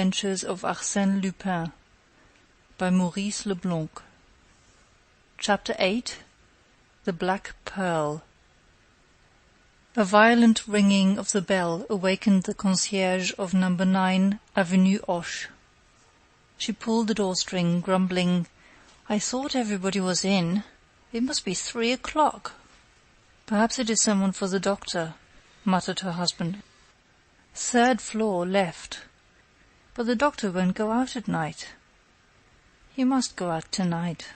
Adventures of Arsène Lupin by Maurice Leblanc. Chapter 8. The Black Pearl. A violent ringing of the bell awakened the concierge of No. 9 Avenue Hoche. She pulled the door-string, grumbling, "I thought everybody was in. It must be 3 o'clock." "Perhaps it is someone for the doctor," muttered her husband. "Third floor, left. But the doctor won't go out at night." "He must go out tonight."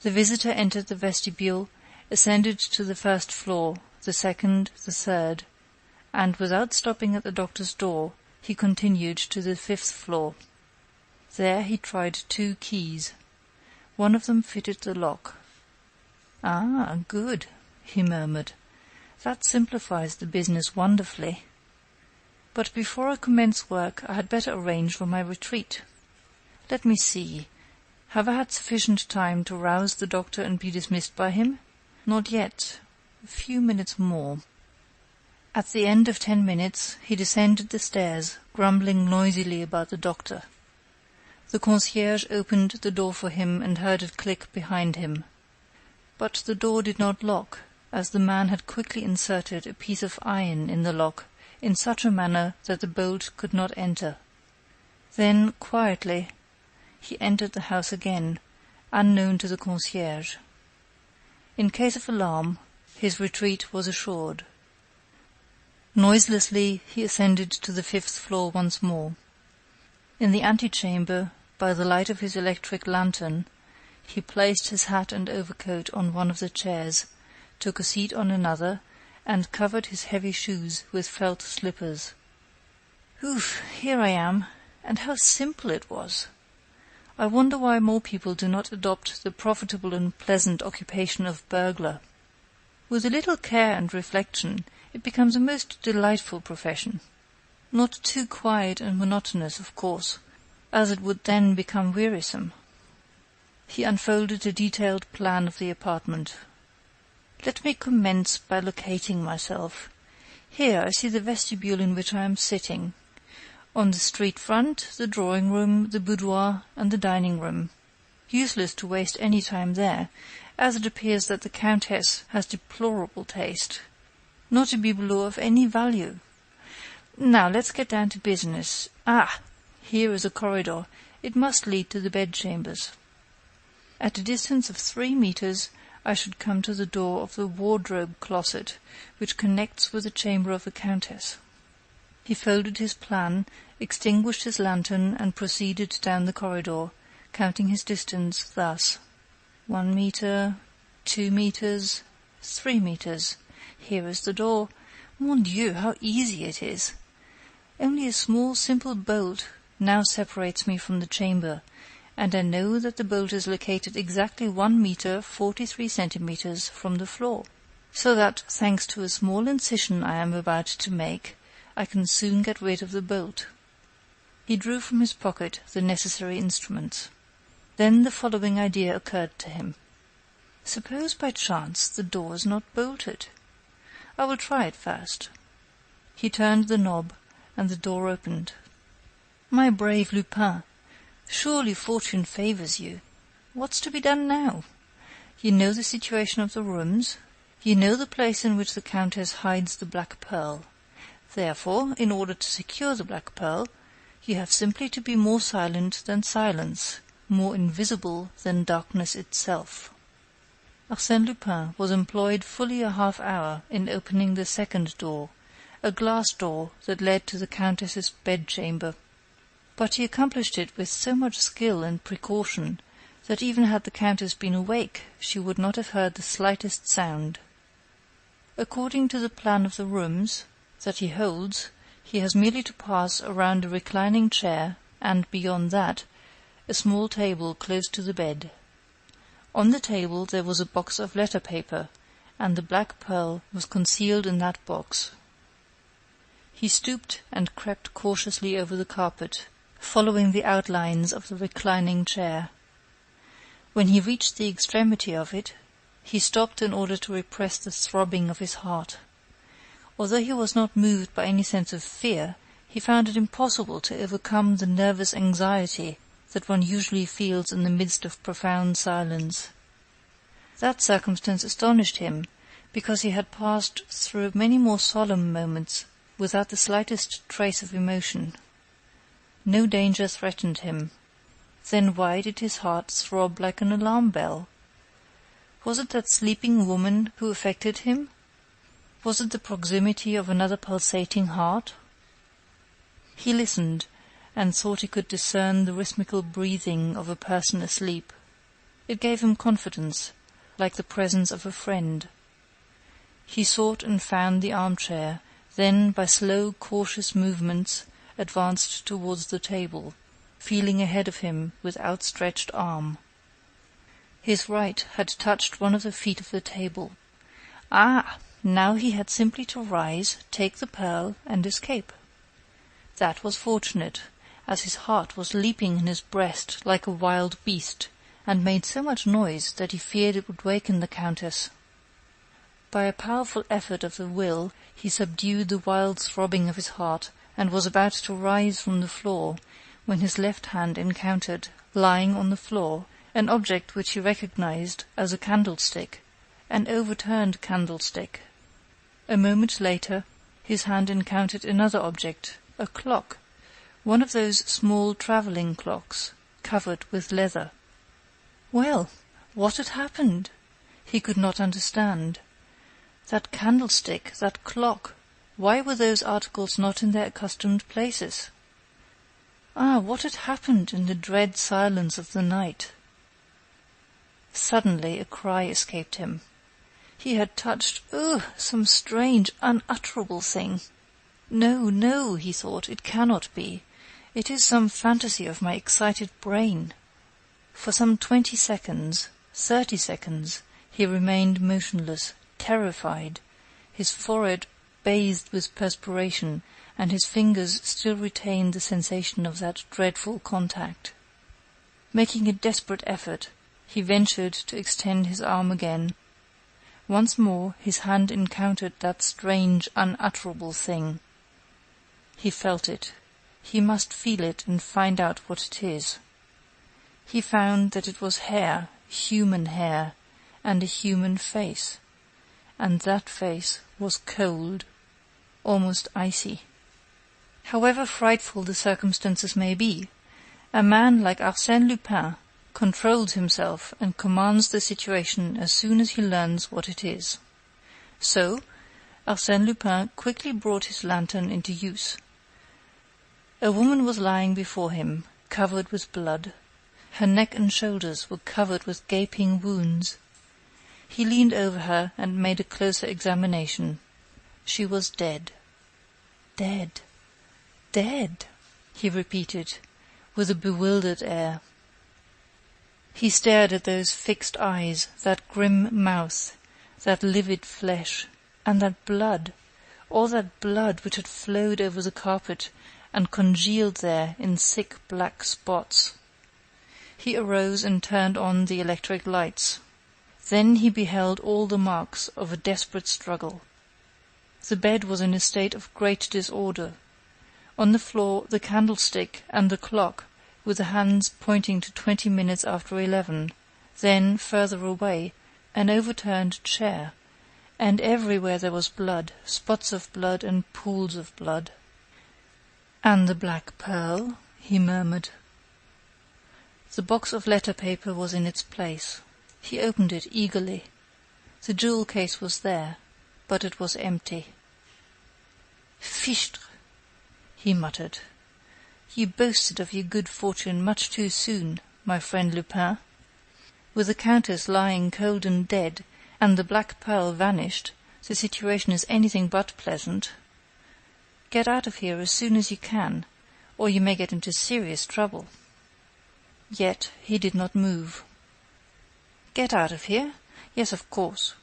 The visitor entered the vestibule, ascended to the first floor, the second, the third, and, without stopping at the doctor's door, he continued to the 5th floor. There he tried 2 keys. One of them fitted the lock. "Ah, good," he murmured. "That simplifies the business wonderfully. But before I commence work I had better arrange for my retreat. Let me see. Have I had sufficient time to rouse the doctor and be dismissed by him? Not yet. A few minutes more." At the end of 10 minutes he descended the stairs, grumbling noisily about the doctor. The concierge opened the door for him and heard it click behind him. But the door did not lock, as the man had quickly inserted a piece of iron in the lock in such a manner that the bolt could not enter. Then, quietly, he entered the house again, unknown to the concierge. In case of alarm, his retreat was assured. Noiselessly he ascended to the 5th floor once more. In the antechamber, by the light of his electric lantern, he placed his hat and overcoat on one of the chairs, took a seat on another, and covered his heavy shoes with felt slippers. "Oof, here I am, and how simple it was! I wonder why more people do not adopt the profitable and pleasant occupation of burglar. With a little care and reflection, it becomes a most delightful profession. Not too quiet and monotonous, of course, as it would then become wearisome." He unfolded a detailed plan of the apartment. "Let me commence by locating myself. Here I see the vestibule in which I am sitting. On the street front, the drawing-room, the boudoir, and the dining-room. Useless to waste any time there, as it appears that the Countess has deplorable taste. Not a bibelot of any value. Now let's get down to business. Ah! Here is a corridor. It must lead to the bedchambers. At a distance of 3 meters, I should come to the door of the wardrobe closet, which connects with the chamber of the Countess." He folded his plan, extinguished his lantern, and proceeded down the corridor, counting his distance thus: 1 meter, 2 meters, 3 meters. Here is the door. Mon Dieu, how easy it is! Only a small, simple bolt now separates me from the chamber, and I know that the bolt is located exactly 1 meter 43 centimeters from the floor, so that, thanks to a small incision I am about to make, I can soon get rid of the bolt. He drew from his pocket the necessary instruments. Then the following idea occurred to him. Suppose by chance the door is not bolted? I will try it first. He turned the knob, and the door opened. "My brave Lupin, surely fortune favors you. What's to be done now? You know the situation of the rooms. You know the place in which the Countess hides the black pearl. Therefore, in order to secure the black pearl, you have simply to be more silent than silence, more invisible than darkness itself." Arsène Lupin was employed fully a half-hour in opening the 2nd door, a glass door that led to the Countess's bedchamber. But he accomplished it with so much skill and precaution that even had the Countess been awake, she would not have heard the slightest sound. According to the plan of the rooms that he holds, he has merely to pass around a reclining chair, and, beyond that, a small table close to the bed. On the table there was a box of letter-paper, and the black pearl was concealed in that box. He stooped and crept cautiously over the carpet, following the outlines of the reclining chair. When he reached the extremity of it, he stopped in order to repress the throbbing of his heart. Although he was not moved by any sense of fear, he he found it impossible to overcome the nervous anxiety that one usually feels in the midst of profound silence. That circumstance astonished him, because he had passed through many more solemn moments without the slightest trace of emotion. No danger threatened him. Then why did his heart throb like an alarm bell? Was it that sleeping woman who affected him? Was it the proximity of another pulsating heart? He listened, and thought he could discern the rhythmical breathing of a person asleep. It gave him confidence, like the presence of a friend. He sought and found the armchair, then by slow, cautious movements advanced towards the table, feeling ahead of him with outstretched arm. His right had touched one of the feet of the table. Ah! Now he had simply to rise, take the pearl, and escape. That was fortunate, as his heart was leaping in his breast like a wild beast, and made so much noise that he feared it would waken the Countess. By a powerful effort of the will he subdued the wild throbbing of his heart, and was about to rise from the floor, when his left hand encountered, lying on the floor, an object which he recognized as a candlestick, an overturned candlestick. A moment later his hand encountered another object, a clock, one of those small travelling clocks, covered with leather. Well, what had happened? He could not understand. That candlestick, that clock, why were those articles not in their accustomed places? Ah, what had happened in the dread silence of the night? Suddenly a cry escaped him. He had touched, some strange, unutterable thing. No, no, he thought, it cannot be. It is some fantasy of my excited brain. For some 20 seconds, 30 seconds, he remained motionless, terrified, his forehead bathed with perspiration, and his fingers still retained the sensation of that dreadful contact. Making a desperate effort, he ventured to extend his arm again. Once more his hand encountered that strange, unutterable thing. He felt it. He must feel it and find out what it is. He found that it was hair, human hair, and a human face. And that face was cold, almost icy. However frightful the circumstances may be, a man like Arsène Lupin controls himself and commands the situation as soon as he learns what it is. So, Arsène Lupin quickly brought his lantern into use. A woman was lying before him, covered with blood. Her neck and shoulders were covered with gaping wounds. He leaned over her and made a closer examination. She was dead. Dead. Dead, he repeated, with a bewildered air. He stared at those fixed eyes, that grim mouth, that livid flesh, and that blood, all that blood which had flowed over the carpet and congealed there in thick black spots. He arose and turned on the electric lights. Then he beheld all the marks of a desperate struggle. The bed was in a state of great disorder. On the floor the candlestick and the clock, with the hands pointing to 20 minutes after 11, then, further away, an overturned chair, and everywhere there was blood, spots of blood and pools of blood. "And the black pearl?" he murmured. The box of letter paper was in its place. He opened it eagerly. The jewel case was there, but it was empty. "Fichtre!" he muttered. "You boasted of your good fortune much too soon, my friend Lupin. With the Countess lying cold and dead, and the black pearl vanished, the situation is anything but pleasant. Get out of here as soon as you can, or you may get into serious trouble." Yet he did not move. Get out of here? Yes, of course.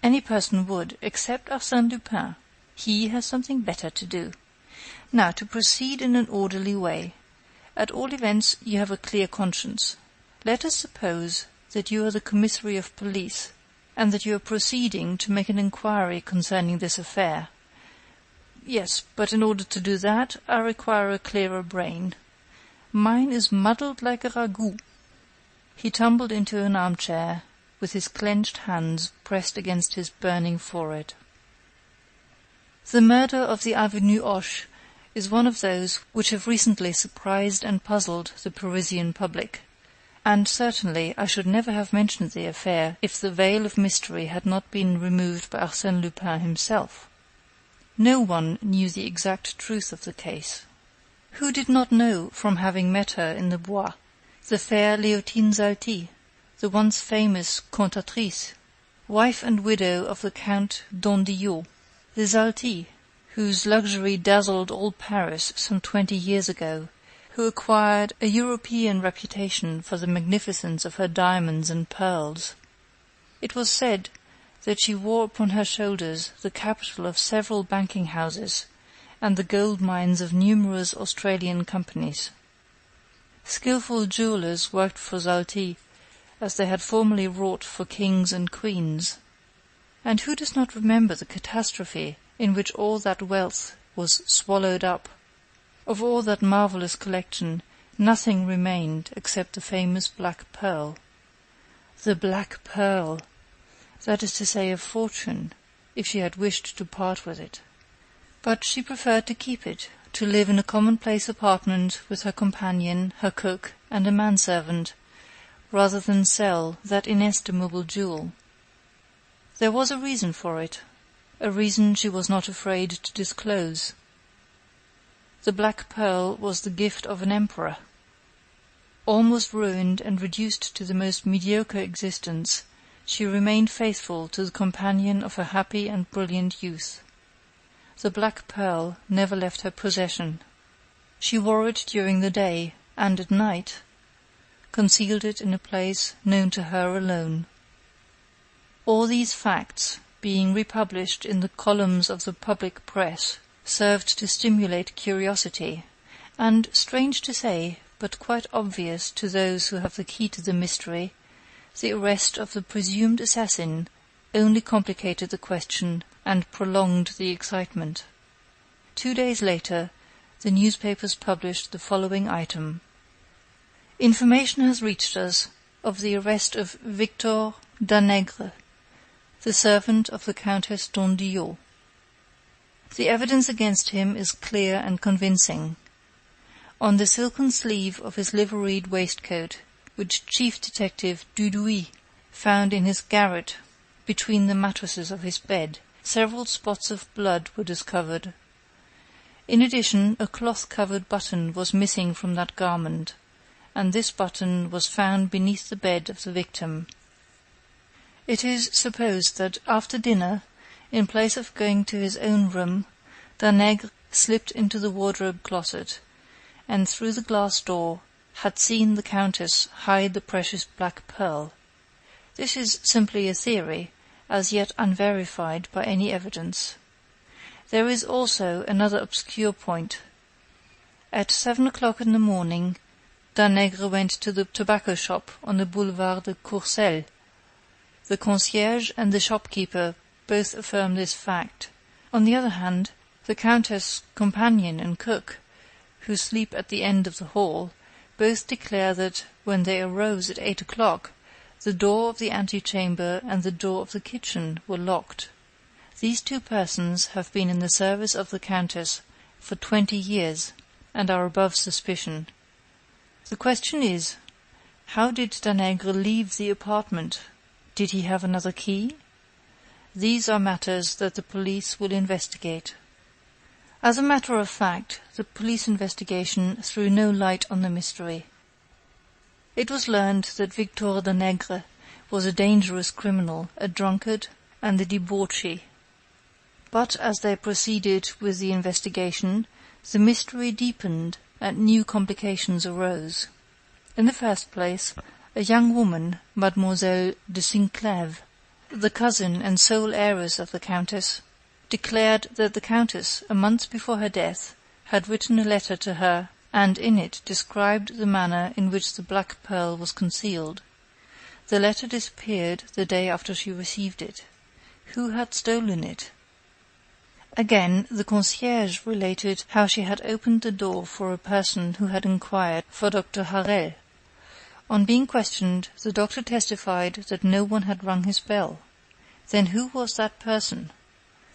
Any person would, except Arsène Lupin. He has something better to do. Now, to proceed in an orderly way. At all events, you have a clear conscience. Let us suppose that you are the commissary of police, and that you are proceeding to make an inquiry concerning this affair. Yes, but in order to do that, I require a clearer brain. Mine is muddled like a ragout." He tumbled into an armchair, with his clenched hands pressed against his burning forehead. The murder of the Avenue Hoche is one of those which have recently surprised and puzzled the Parisian public, and certainly I should never have mentioned the affair if the veil of mystery had not been removed by Arsène Lupin himself. No one knew the exact truth of the case. Who did not know, from having met her in the Bois, the fair Léotine Zalti, the once famous cantatrice, wife and widow of the Count d'Andillot, the Zalti, whose luxury dazzled all Paris some 20 years ago, who acquired a European reputation for the magnificence of her diamonds and pearls. It was said that she wore upon her shoulders the capital of several banking houses and the gold mines of numerous Australian companies. Skilful jewellers worked for Zalti, as they had formerly wrought for kings and queens. And who does not remember the catastrophe in which all that wealth was swallowed up? Of all that marvellous collection, nothing remained except the famous black pearl. The black pearl! That is to say, a fortune, if she had wished to part with it. But she preferred to keep it, to live in a commonplace apartment with her companion, her cook, and a manservant, rather than sell that inestimable jewel. There was a reason for it, a reason she was not afraid to disclose. The black pearl was the gift of an emperor. Almost ruined and reduced to the most mediocre existence, she remained faithful to the companion of her happy and brilliant youth. The black pearl never left her possession. She wore it during the day, and at night concealed it in a place known to her alone. All these facts, being republished in the columns of the public press, served to stimulate curiosity, and, strange to say, but quite obvious to those who have the key to the mystery, the arrest of the presumed assassin only complicated the question and prolonged the excitement. 2 days later, the newspapers published the following item: "Information has reached us of the arrest of Victor Dangre, the servant of the Countess d'Andillot. The evidence against him is clear and convincing. On the silken sleeve of his liveried waistcoat, which Chief Detective Dudouis found in his garret between the mattresses of his bed, several spots of blood were discovered. In addition, a cloth-covered button was missing from that garment, and this button was found beneath the bed of the victim. It is supposed that after dinner, in place of going to his own room, Dangre slipped into the wardrobe closet, and through the glass door had seen the Countess hide the precious black pearl. This is simply a theory, as yet unverified by any evidence. There is also another obscure point. At 7 o'clock in the morning, Dangre went to the tobacco shop on the boulevard de Courcelles. The concierge and the shopkeeper both affirm this fact. On the other hand, the Countess' companion and cook, who sleep at the end of the hall, both declare that, when they arose at 8 o'clock, the door of the antechamber and the door of the kitchen were locked. These two persons have been in the service of the Countess for 20 years, and are above suspicion. The question is, how did Dangre leave the apartment? Did he have another key? These are matters that the police will investigate. As a matter of fact, the police investigation threw no light on the mystery. It was learned that Victor Dangre was a dangerous criminal, a drunkard, and a debauchee. But as they proceeded with the investigation, the mystery deepened and new complications arose. In the first place, a young woman, Mademoiselle de Sinclèves, the cousin and sole heiress of the Countess, declared that the Countess, a month before her death, had written a letter to her, and in it described the manner in which the black pearl was concealed. The letter disappeared the day after she received it. Who had stolen it? Again, the concierge related how she had opened the door for a person who had inquired for Dr. Harel. On being questioned, the doctor testified that no one had rung his bell. Then who was that person?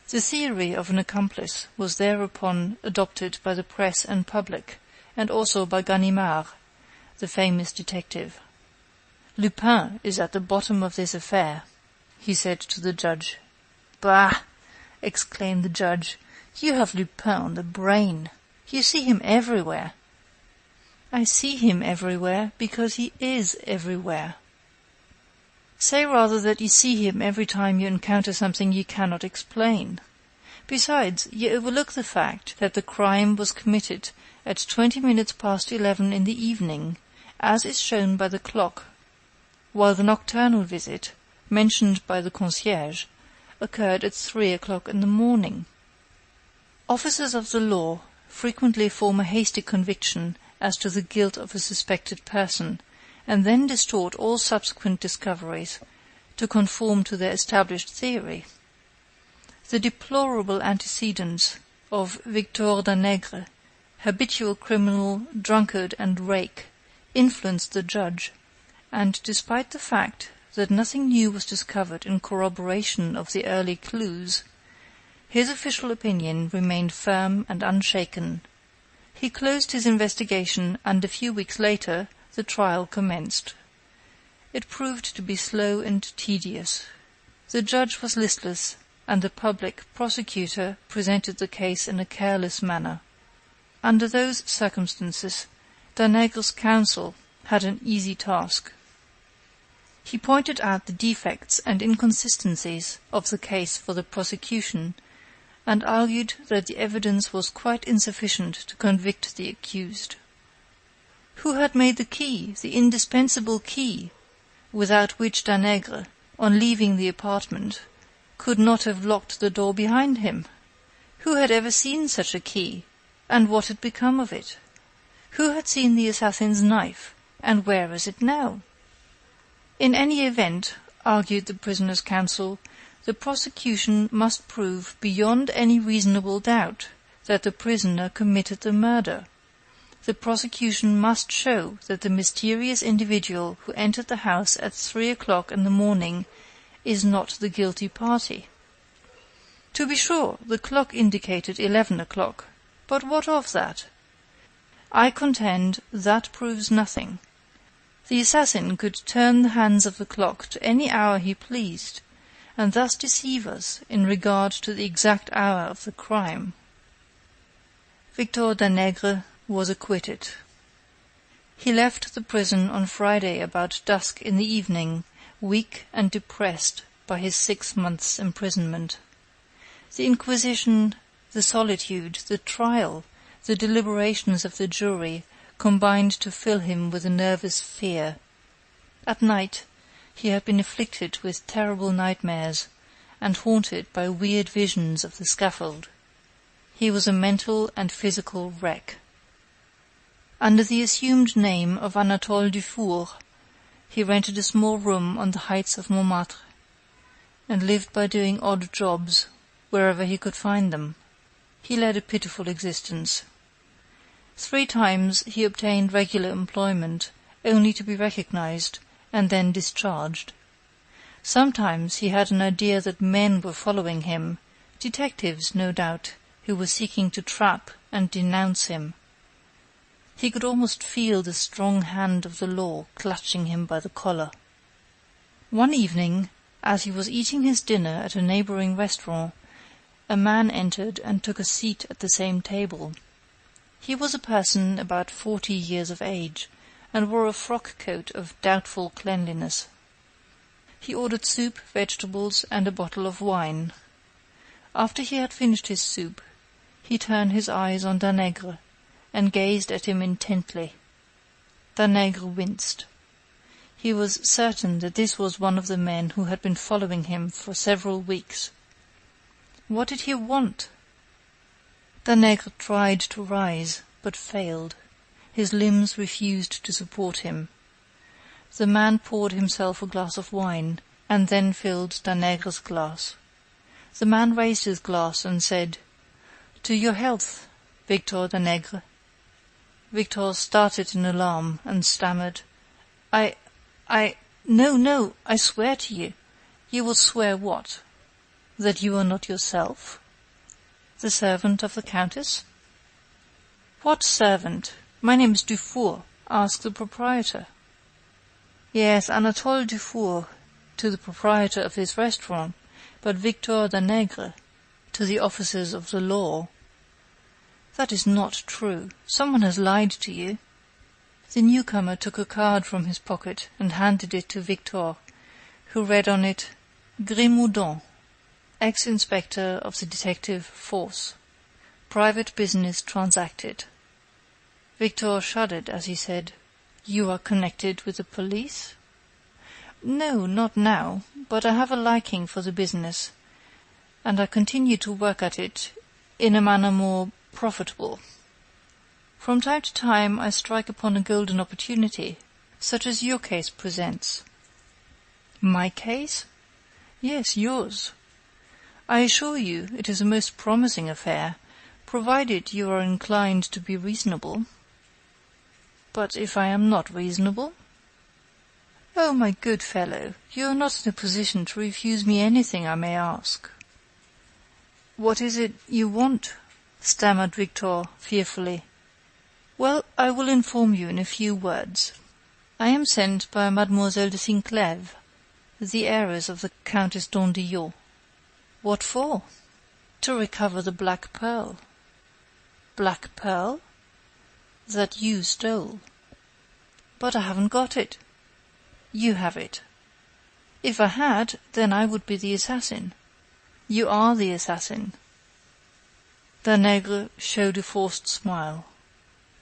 The theory of an accomplice was thereupon adopted by the press and public, and also by Ganimard, the famous detective. "Lupin is at the bottom of this affair," he said to the judge. "Bah!" exclaimed the judge. "You have Lupin on the brain. You see him everywhere." "I see him everywhere because he is everywhere." "Say rather that you see him every time you encounter something you cannot explain. Besides, you overlook the fact that the crime was committed at 20 minutes past 11 in the evening, as is shown by the clock, while the nocturnal visit, mentioned by the concierge, occurred at 3 o'clock in the morning. Officers of the law frequently form a hasty conviction as to the guilt of a suspected person, and then distort all subsequent discoveries to conform to their established theory. The deplorable antecedents of Victor Dangre, habitual criminal, drunkard, and rake, influenced the judge, and despite the fact that nothing new was discovered in corroboration of the early clues, his official opinion remained firm and unshaken. He closed his investigation, and a few weeks later the trial commenced. It proved to be slow and tedious. The judge was listless, and the public prosecutor presented the case in a careless manner. Under those circumstances, Danègre's counsel had an easy task. He pointed out the defects and inconsistencies of the case for the prosecution, and argued that the evidence was quite insufficient to convict the accused. Who had made the key, the indispensable key, without which Danègre, on leaving the apartment, could not have locked the door behind him? Who had ever seen such a key, and what had become of it? Who had seen the assassin's knife, and where is it now? In any event, argued the prisoner's counsel, the prosecution must prove beyond any reasonable doubt that the prisoner committed the murder. The prosecution must show that the mysterious individual who entered the house at 3 o'clock in the morning is not the guilty party. To be sure, the clock indicated 11 o'clock, but what of that? I contend that proves nothing. The assassin could turn the hands of the clock to any hour he pleased, and thus deceive us in regard to the exact hour of the crime. Victor Danègre was acquitted. He left the prison on Friday about dusk in the evening, weak and depressed by his 6 months' imprisonment. The Inquisition, the solitude, the trial, the deliberations of the jury combined to fill him with a nervous fear. At night he had been afflicted with terrible nightmares, and haunted by weird visions of the scaffold. He was a mental and physical wreck. Under the assumed name of Anatole Dufour, he rented a small room on the heights of Montmartre, and lived by doing odd jobs wherever he could find them. He led a pitiful existence. 3 times he obtained regular employment, only to be recognized, and then discharged. Sometimes he had an idea that men were following him, detectives, no doubt, who were seeking to trap and denounce him. He could almost feel the strong hand of the law clutching him by the collar. One evening, as he was eating his dinner at a neighboring restaurant, a man entered and took a seat at the same table. He was a person about 40 years of age, and wore a frock coat of doubtful cleanliness. He ordered soup, vegetables, and a bottle of wine. After he had finished his soup, he turned his eyes on Danègre, and gazed at him intently. Danègre winced. He was certain that this was one of the men who had been following him for several weeks. What did he want? Danègre tried to rise, but failed. His limbs refused to support him. The man poured himself a glass of wine, and then filled Danègre's glass. The man raised his glass and said, To your health, Victor Dangre. Victor started in alarm and stammered, No, I swear to you. You will swear what? That you are not yourself? The servant of the Countess? What servant? My name is Dufour. Ask the proprietor. Yes, Anatole Dufour, to the proprietor of this restaurant, but Victor Dangre, to the officers of the law. That is not true. Someone has lied to you. The newcomer took a card from his pocket and handed it to Victor, who read on it, Grimaudan, ex-inspector of the detective force. Private business transacted. Victor shuddered as he said, You are connected with the police? No, not now, but I have a liking for the business, and I continue to work at it in a manner more profitable. From time to time I strike upon a golden opportunity, such as your case presents. My case? Yes, yours. I assure you it is a most promising affair, provided you are inclined to be reasonable. But if I am not reasonable? Oh, my good fellow, you are not in a position to refuse me anything I may ask. What is it you want? Stammered Victor fearfully. Well, I will inform you in a few words. I am sent by Mademoiselle de Sinclèves, the heiress of the Countess d'Andillot. What for? To recover the black pearl. Black pearl? That you stole. But I haven't got it. You have it. If I had, then I would be the assassin. You are the assassin. Dangre showed a forced smile.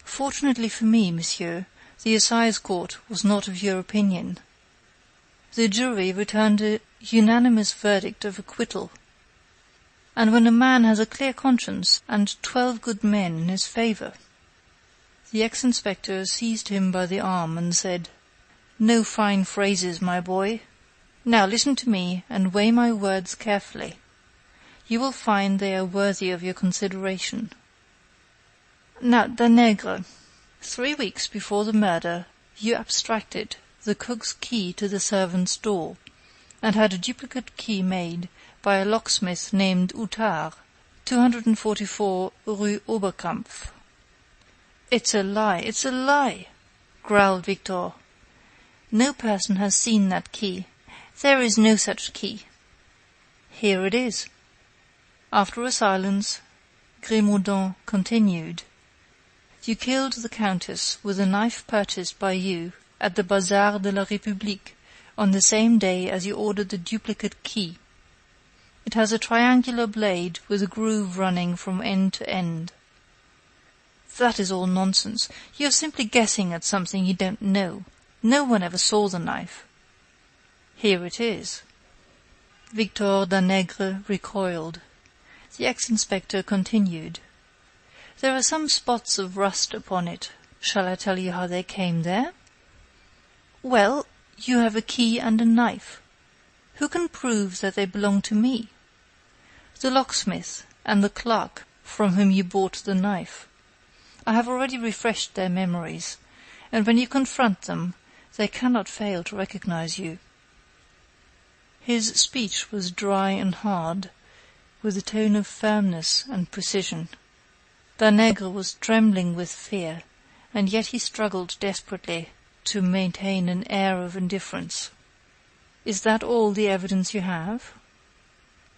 Fortunately for me, monsieur, the assize court was not of your opinion. The jury returned a unanimous verdict of acquittal. And when a man has a clear conscience and 12 good men in his favor. The ex-inspector seized him by the arm and said, No fine phrases, my boy. Now listen to me and weigh my words carefully. You will find they are worthy of your consideration. Now, Dangre, 3 weeks before the murder, you abstracted the cook's key to the servant's door, and had a duplicate key made by a locksmith named Outard, 244 Rue Oberkampf. It's a lie, growled Victor. No person has seen that key. There is no such key. Here it is. After a silence, Grimaudan continued. You killed the Countess with a knife purchased by you at the Bazar de la République on the same day as you ordered the duplicate key. It has a triangular blade with a groove running from end to end. That is all nonsense. You are simply guessing at something you don't know. No one ever saw the knife. Here it is. Victor Dangre recoiled. The ex-inspector continued. There are some spots of rust upon it. Shall I tell you how they came there? Well, you have a key and a knife. Who can prove that they belong to me? The locksmith and the clerk from whom you bought the knife. I have already refreshed their memories, and when you confront them, they cannot fail to recognize you. His speech was dry and hard, with a tone of firmness and precision. Dangre was trembling with fear, and yet he struggled desperately to maintain an air of indifference. Is that all the evidence you have?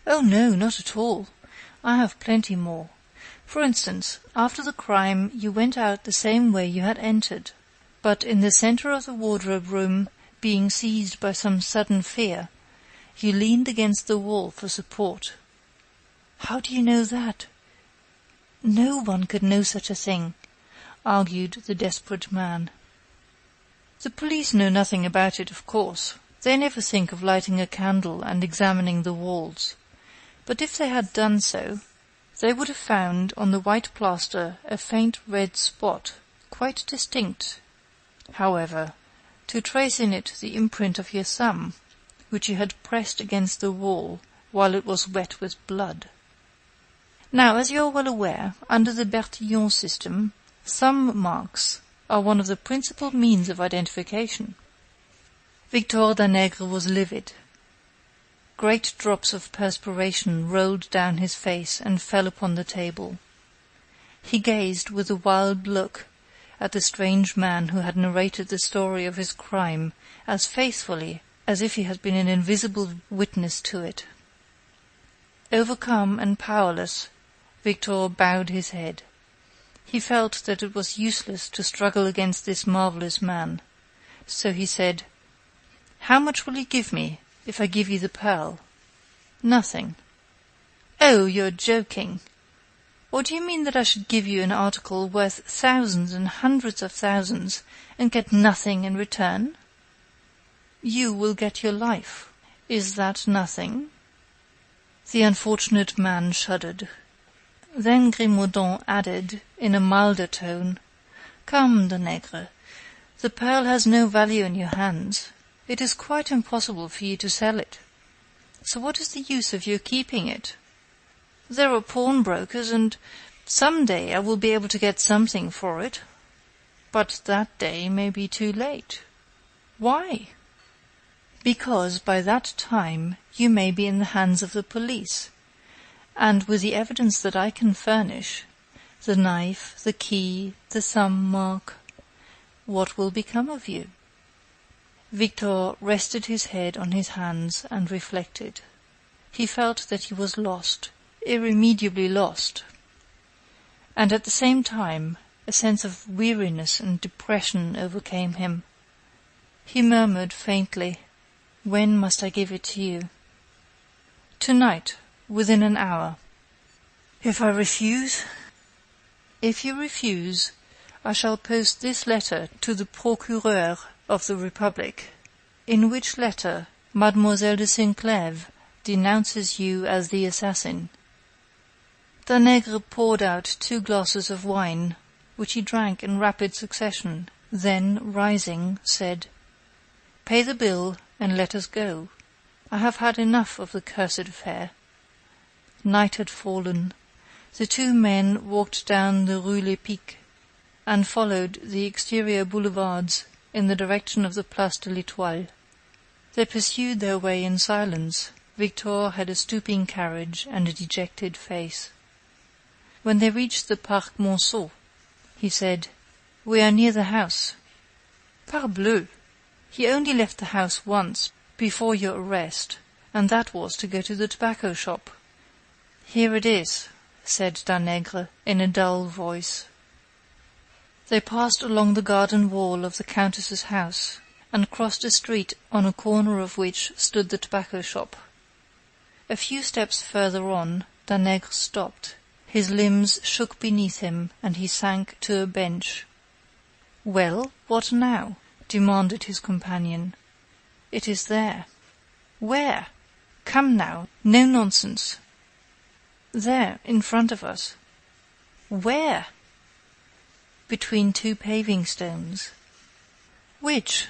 Oh, no, not at all. I have plenty more. For instance, after the crime you went out the same way you had entered, but in the center of the wardrobe room, being seized by some sudden fear, you leaned against the wall for support. How do you know that? No one could know such a thing, argued the desperate man. The police know nothing about it, of course. They never think of lighting a candle and examining the walls. But if they had done so, they would have found on the white plaster a faint red spot, quite distinct, however, to trace in it the imprint of your thumb, which you had pressed against the wall while it was wet with blood. Now, as you are well aware, under the Bertillon system, thumb marks are one of the principal means of identification. Victor Dangre was livid. Great drops of perspiration rolled down his face and fell upon the table. He gazed with a wild look at the strange man who had narrated the story of his crime as faithfully as if he had been an invisible witness to it. Overcome and powerless, Victor bowed his head. He felt that it was useless to struggle against this marvelous man. So he said, "How much will you give me if I give you the pearl?" "Nothing." "Oh, you're joking. Or do you mean that I should give you an article worth thousands and hundreds of thousands and get nothing in return?" "You will get your life. Is that nothing?" The unfortunate man shuddered. Then Grimaudan added, in a milder tone, "Come, Dangre, the pearl has no value in your hands. It is quite impossible for you to sell it. So what is the use of your keeping it? There are pawnbrokers, and some day I will be able to get something for it. But that day may be too late. Why? Because by that time you may be in the hands of the police, and with the evidence that I can furnish, the knife, the key, the thumb mark, what will become of you?" Victor rested his head on his hands and reflected. He felt that he was lost, irremediably lost. And at the same time, a sense of weariness and depression overcame him. He murmured faintly, "When must I give it to you?" "Tonight, within an hour." "If I refuse?" "If you refuse, I shall post this letter to the Procureur of the Republic, in which letter Mademoiselle de Sinclèves denounces you as the assassin." Dangre poured out 2 glasses of wine, which he drank in rapid succession, then, rising, said, "Pay the bill and let us go. I have had enough of the cursed affair." Night had fallen. The 2 men walked down the Rue Lepic, and followed the exterior boulevards in the direction of the Place de l'Étoile. They pursued their way in silence. Victor had a stooping carriage and a dejected face. When they reached the Parc Monceau, he said, "We are near the house." "Parbleu! He only left the house once, before your arrest, and that was to go to the tobacco shop." "Here it is," said Dangre in a dull voice. They passed along the garden wall of the Countess's house, and crossed a street on a corner of which stood the tobacco shop. A few steps further on, Dangre stopped. His limbs shook beneath him, and he sank to a bench. "Well, what now?" demanded his companion. "It is there." "Where? Come now, no nonsense." "There, in front of us." "Where?" "Between 2 paving stones." "Which?"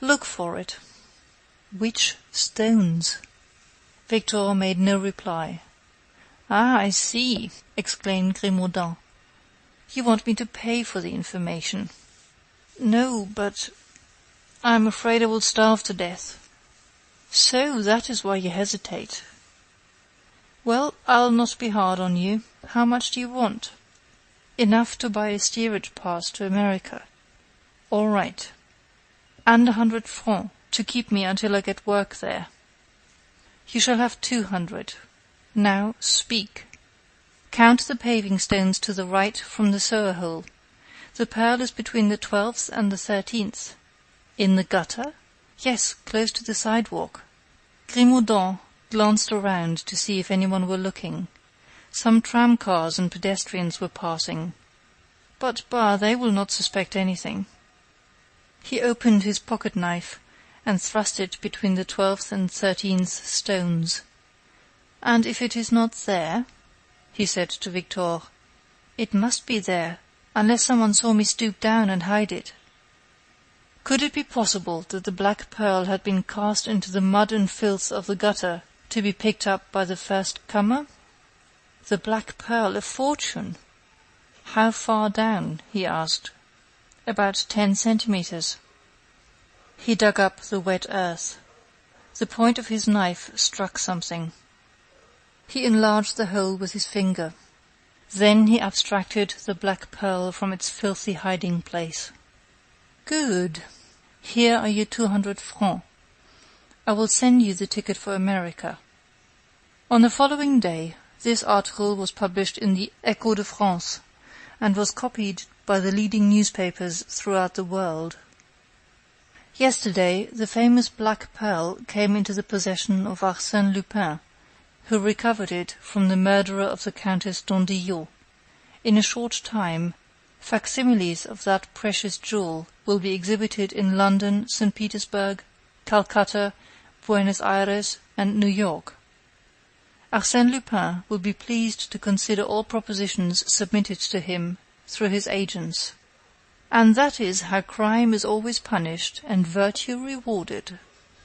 "Look for it." "Which stones?" Victor made no reply. "Ah, I see," exclaimed Grimaudan. "You want me to pay for the information." "No, but I am afraid I will starve to death." "So that is why you hesitate." "Well, I'll not be hard on you. How much do you want?" "Enough to buy a steerage pass to America." "All right." "And 100 francs to keep me until I get work there." "You shall have 200. Now speak." "Count the paving stones to the right from the sewer hole. The pearl is between the 12th and the 13th. "In the gutter?" "Yes, close to the sidewalk." Grimaudan glanced around to see if anyone were looking. Some tram-cars and pedestrians were passing. But, they will not suspect anything. He opened his pocket-knife and thrust it between the 12th and 13th stones. "And if it is not there?" he said to Victor. "It must be there, unless someone saw me stoop down and hide it." Could it be possible that the black pearl had been cast into the mud and filth of the gutter to be picked up by the first comer? The black pearl, a fortune! How far down? He asked. About 10 centimeters. He dug up the wet earth. The point of his knife struck something. He enlarged the hole with his finger. Then he abstracted the black pearl from its filthy hiding place. Good. Here are your 200 francs. I will send you the ticket for America. On the following day, this article was published in the Echo de France, and was copied by the leading newspapers throughout the world. Yesterday, the famous black pearl came into the possession of Arsène Lupin, who recovered it from the murderer of the Countess d'Andillot. In a short time, facsimiles of that precious jewel will be exhibited in London, St. Petersburg, Calcutta, Buenos Aires, and New York. Arsène Lupin will be pleased to consider all propositions submitted to him through his agents. And that is how crime is always punished and virtue rewarded,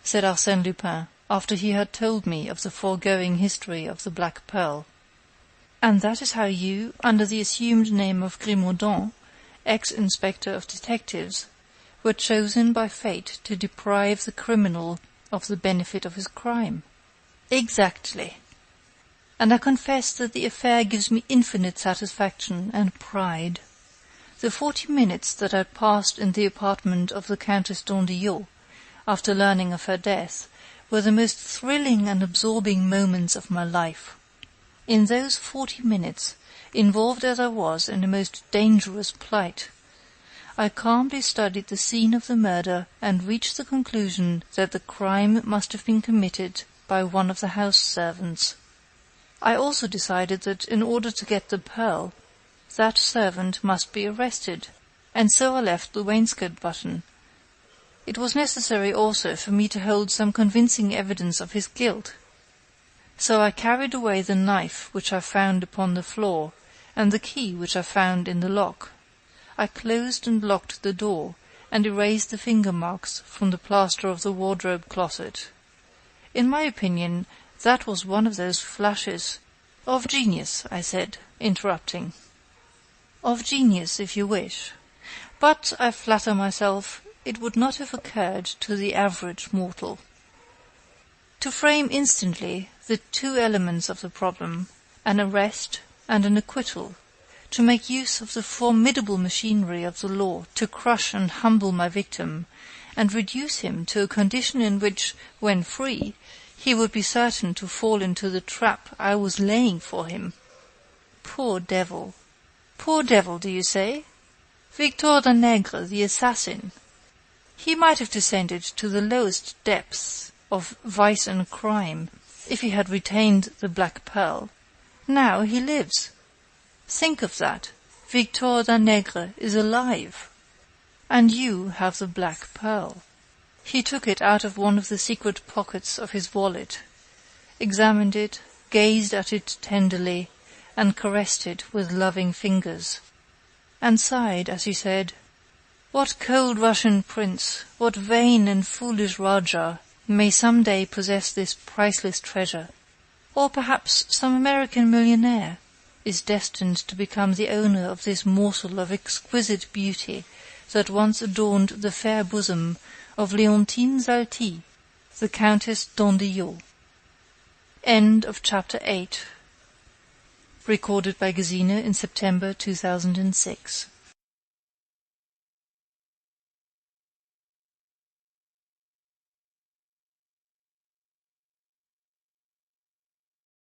said Arsène Lupin, after he had told me of the foregoing history of the black pearl. And that is how you, under the assumed name of Grimaudan, ex-inspector of detectives, were chosen by fate to deprive the criminal of the benefit of his crime. Exactly. And I confess that the affair gives me infinite satisfaction and pride. The 40 minutes that I passed in the apartment of the Countess d'Andillot, after learning of her death, were the most thrilling and absorbing moments of my life. In those 40 minutes, involved as I was in a most dangerous plight, I calmly studied the scene of the murder and reached the conclusion that the crime must have been committed by one of the house servants. I also decided that in order to get the pearl, that servant must be arrested, and so I left the wainscot button. It was necessary also for me to hold some convincing evidence of his guilt. So I carried away the knife which I found upon the floor, and the key which I found in the lock. I closed and locked the door, and erased the finger marks from the plaster of the wardrobe closet. In my opinion, that was one of those flashes of genius, I said, interrupting. Of genius, if you wish. But, I flatter myself, it would not have occurred to the average mortal. To frame instantly the two elements of the problem, an arrest and an acquittal, to make use of the formidable machinery of the law to crush and humble my victim, and reduce him to a condition in which, when free, he would be certain to fall into the trap I was laying for him. Poor devil! Poor devil, do you say? Victor Dangre, the assassin. He might have descended to the lowest depths of vice and crime if he had retained the black pearl. Now he lives. Think of that. Victor Dangre is alive. And you have the black pearl. He took it out of one of the secret pockets of his wallet, examined it, gazed at it tenderly, and caressed it with loving fingers, and sighed as he said, "What cold Russian prince, what vain and foolish Rajah may some day possess this priceless treasure? Or perhaps some American millionaire is destined to become the owner of this morsel of exquisite beauty that once adorned the fair bosom of Leontine Zalti, the Countess d'Andillot." End of Chapter 8. Recorded by Gesine in September 2006.